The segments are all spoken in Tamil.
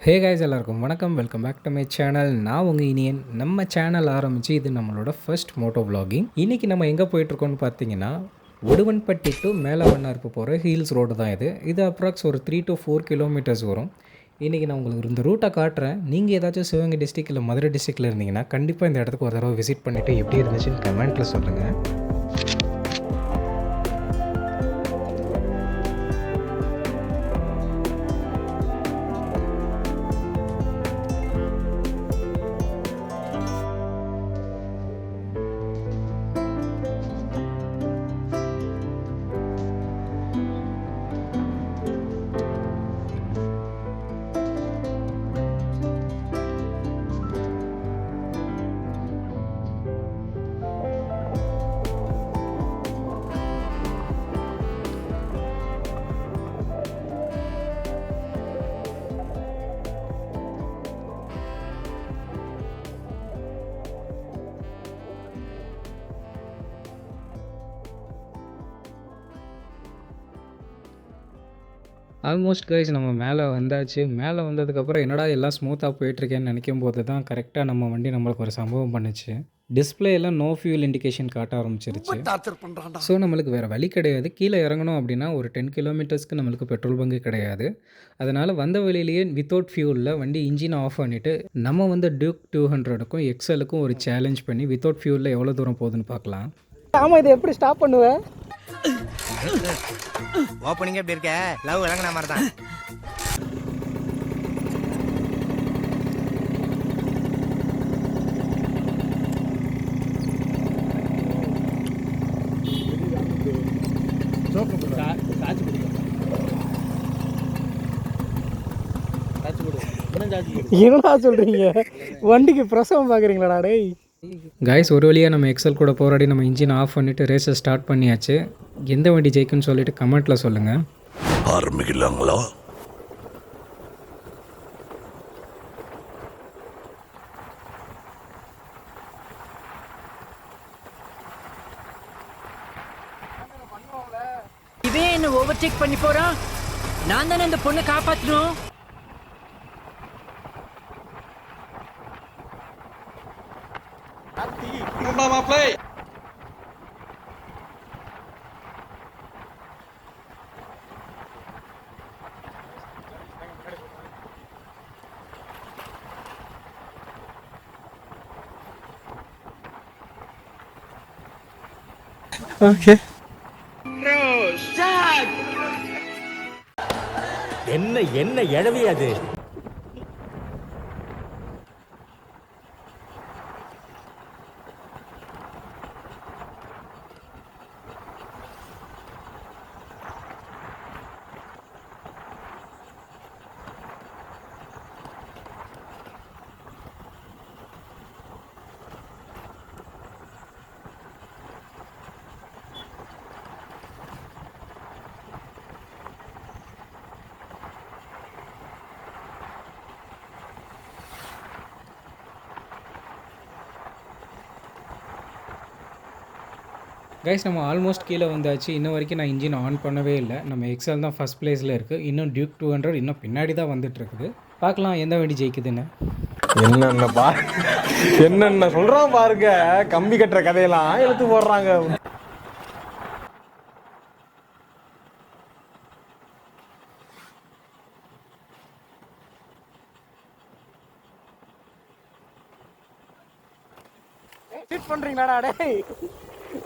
ஹே காய்ஸ் எல்லாருக்கும் வணக்கம். Welcome back to my channel. நான் உங்கள் இனியன். நம்ம சேனல் ஆரம்பித்து இது நம்மளோட ஃபர்ஸ்ட் மோட்டோ விலாகிங். இன்றைக்கி நம்ம எங்கே போயிட்டுருக்கோம்னு பார்த்தீங்கன்னா ஒடுவன்பட்டி டு மேலவண்ணார்ப்பு போகிற ஹீல்ஸ் ரோடு தான் இது அப்ராக்ஸ் ஒரு 3 to 4 கிலோமீட்டர்ஸ் வரும். இன்றைக்கி நான் உங்களுக்கு இந்த ரூட்டை காட்டுறேன். நீங்கள் ஏதாச்சும் சிவகங்கை டிஸ்ட்ரிக்ட் இல்லை மதுரை டிஸ்ட்ரிக்டில் இருந்தீங்கன்னா கண்டிப்பாக இந்த இடத்துக்கு ஒரு தடவை விசிட் பண்ணிவிட்டு எப்படி இருந்துச்சுன்னு கமெண்ட்டில் சொல்லுங்கள். ஆல்மோஸ்ட் கைஸ் நம்ம மேலே வந்தாச்சு. மேலே வந்ததுக்கப்புறம் என்னடா எல்லாம் ஸ்மூத்தாக போயிட்டுருக்கேன்னு நினைக்கும் போது தான் கரெக்டாக நம்ம வண்டி நம்மளுக்கு ஒரு சம்பவம் பண்ணுச்சு. டிஸ்பிளே எல்லாம் நோ ஃபியூல் இண்டிகேஷன் காட்ட ஆரம்பிச்சிருச்சு. ஸோ நம்மளுக்கு வேறு வழி கிடையாது. கீழே இறங்கணும் அப்படின்னா ஒரு 10 கிலோமீட்டர்ஸ்க்கு நம்மளுக்கு பெட்ரோல் பங்கு கிடையாது. அதனால் வந்த வழியிலேயே வித்தவுட் ஃபியூலில் வண்டி இன்ஜினை ஆஃப் பண்ணிவிட்டு நம்ம வந்து டியூக் 200க்கும் எக்ஸலுக்கும் ஒரு சேலஞ்ச் பண்ணி வித்தவுட் ஃபியூலில் எவ்வளோ தூரம் போகுதுன்னு பார்க்கலாம். ஆமாம், இதை எப்படி ஸ்டாப் பண்ணுவேன்? ஓப்பனிங் எப்படி இருக்க? லவ் இறங்கின மாதிரி தான். என்னடா சொல்கிறீங்க? வண்டிக்கு பிரசவம் பார்க்குறீங்களாடா டேய்? கைஸ் ஒரு வழியாக நம்ம எக்ஸல் கூட போராடி நம்ம இன்ஜின் ஆஃப் பண்ணிவிட்டு ரேஸை ஸ்டார்ட் பண்ணியாச்சு. எந்த வண்டி ஜெயிக்குன்னு சொல்லிட்டு கமெண்ட்டில் சொல்லுங்கள். ஆரம்பிக்கலாங்களா? இவன் என்ன ஓவர்டேக் பண்ணி போறான். நான் தானே இந்த பொண்ணை காப்பாற்றணும். ஓகே, என்ன என்ன எழவி அது? கைஸ் நம்ம ஆல்மோஸ்ட் கீழே வந்தாச்சு. இன்ன வரைக்கும் நான் இன்ஜின் ஆன் பண்ணவே இல்லை. நம்ம எக்ஸல் தான் ஃபஸ்ட் பிளேஸில் இருக்குது. இன்னும் டியூக் 200 இன்னும் பின்னாடி தான் வந்துட்டுருக்குது. பார்க்கலாம் எந்த வண்டி ஜெயிக்குதுன்னு. என்னென்ன சொல்கிறான் பாருங்க. கம்பி கட்டுற கதையெல்லாம் எடுத்து போடுறாங்க. ஸ்டார்ட் பண்ணுறீங்களாடா டேய்?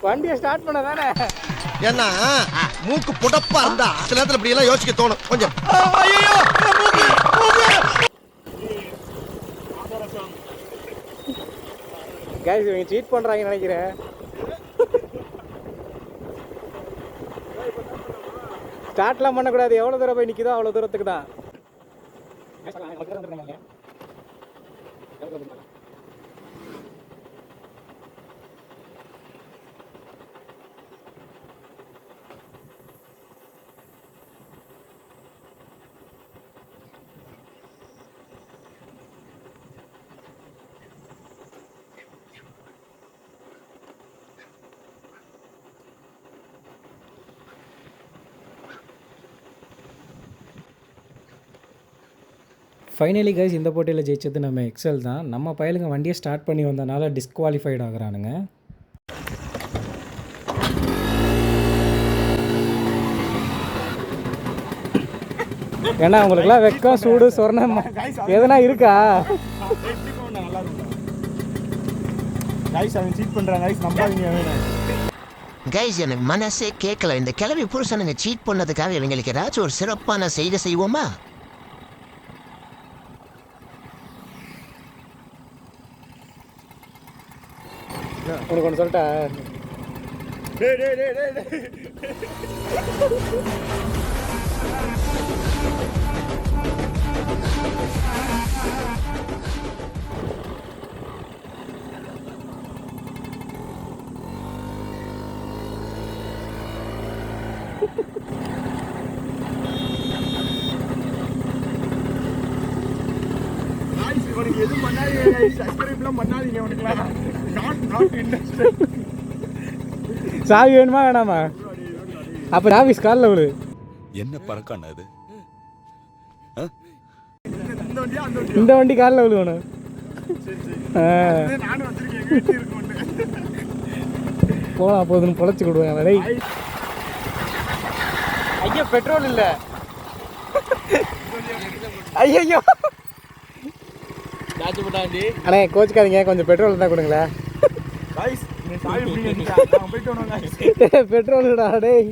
வண்டியை ஸ்டார்ட் பண்ண தானே? ஏன்னா மூக்கு புடப்பா இருந்தா சில நேரத்துல இப்படி எல்லாம் யோசிக்க தோணும் கொஞ்சம். கைஸ் இவங்க சீட் பண்ணுறாங்கன்னு நினைக்கிறேன். ஸ்டார்ட்லாம் பண்ணக்கூடாது. எவ்வளோ தூரம் போய் நிற்கிதோ அவ்வளோ தூரத்துக்கு தான். ஃபைனலி கைஸ் இந்த போட்டியில் ஜெயிச்சது நம்ம எக்ஸல் தான். நம்ம பயலுங்க வண்டியை ஸ்டார்ட் பண்ணி வந்தனால டிஸ்குவாலிஃபைட் ஆகுறானுங்க. ஏன்னா உங்களுக்குலாம் வெக்கம் சூடு சொர்ணம் எதனா இருக்கா? நல்லா இருக்கும் கைஸ். அவன் சீட் பண்றான் கைஸ், நம்பாதீங்க அவனை. கைஸ் எனக்கு மனசே கேட்கல. இந்த கிளவி புருஷனுங்க சீட் பண்ணதுக்காக இவங்களுக்கு ஏதாச்சும் ஒரு சிறப்பான செய்தி செய்வோமா? உனக்கு ஒன்று சொல்லிட்டா? இவனுக்கு எதுவும் பண்ணாதீங்க, சப்ஸ்கிரைப்லாம் பண்ணாதீங்க இவனுக்குலாம். Not interested. சாவி வேணுமா வேணாமா? அப்போ ஆஃபீஸ் காலில் விடு. என்ன பறக்கான அது? இந்த வண்டி காலில் விழுவணும். நானும் வச்சிருக்கேன், எங்க வீட்டுல இருக்கு ஒண்ணு. போகலாம் போதுன்னு பொழைச்சி கொடுவேன். டேய் ஐயோ பெட்ரோல் இல்ல. ஐயோ அண்ணே கோச்சிக்காதீங்க, கொஞ்சம் பெட்ரோல் இருந்தால் கொடுங்களேன். गाइस நீ சாவி ஃப்ரீ பண்ணிட்டா. நான் போய்ட்டு வரணும் गाइस. பெட்ரோல்டா டேய்.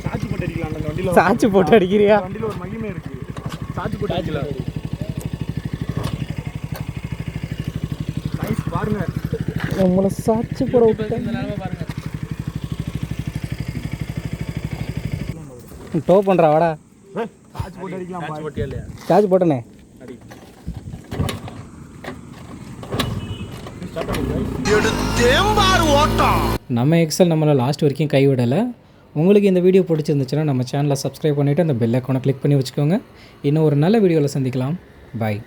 சார்ஜ் போட்டு அடிக்கலாம் அந்த வண்டில. சார்ஜ் போட்டு அடிக்கிறியா? வண்டில ஒரு மகிமை இருக்கு. சார்ஜ் போட்டு அடிக்கலாம். गाइस பாருங்க. நம்மள சார்ஜ் போட விட்டு இந்த நிலமை பாருங்க. டோ பண்றா வாடா. சார்ஜ் போட்டு அடிக்கலாம். சார்ஜ் போட்டியா இல்லையா? சார்ஜ் போட்டனே. நம்ம எக்ஸல் நம்மளை லாஸ்ட் வரைக்கும் கைவிடலை. உங்களுக்கு இந்த வீடியோ பிடிச்சிருந்துச்சுன்னா நம்ம சேனலை சப்ஸ்கிரைப் பண்ணிவிட்டு அந்த பெல் ஐக்கானை கிளிக் பண்ணி வச்சுக்கோங்க. இன்னும் ஒரு நல்ல வீடியோவில் சந்திக்கலாம். பாய்.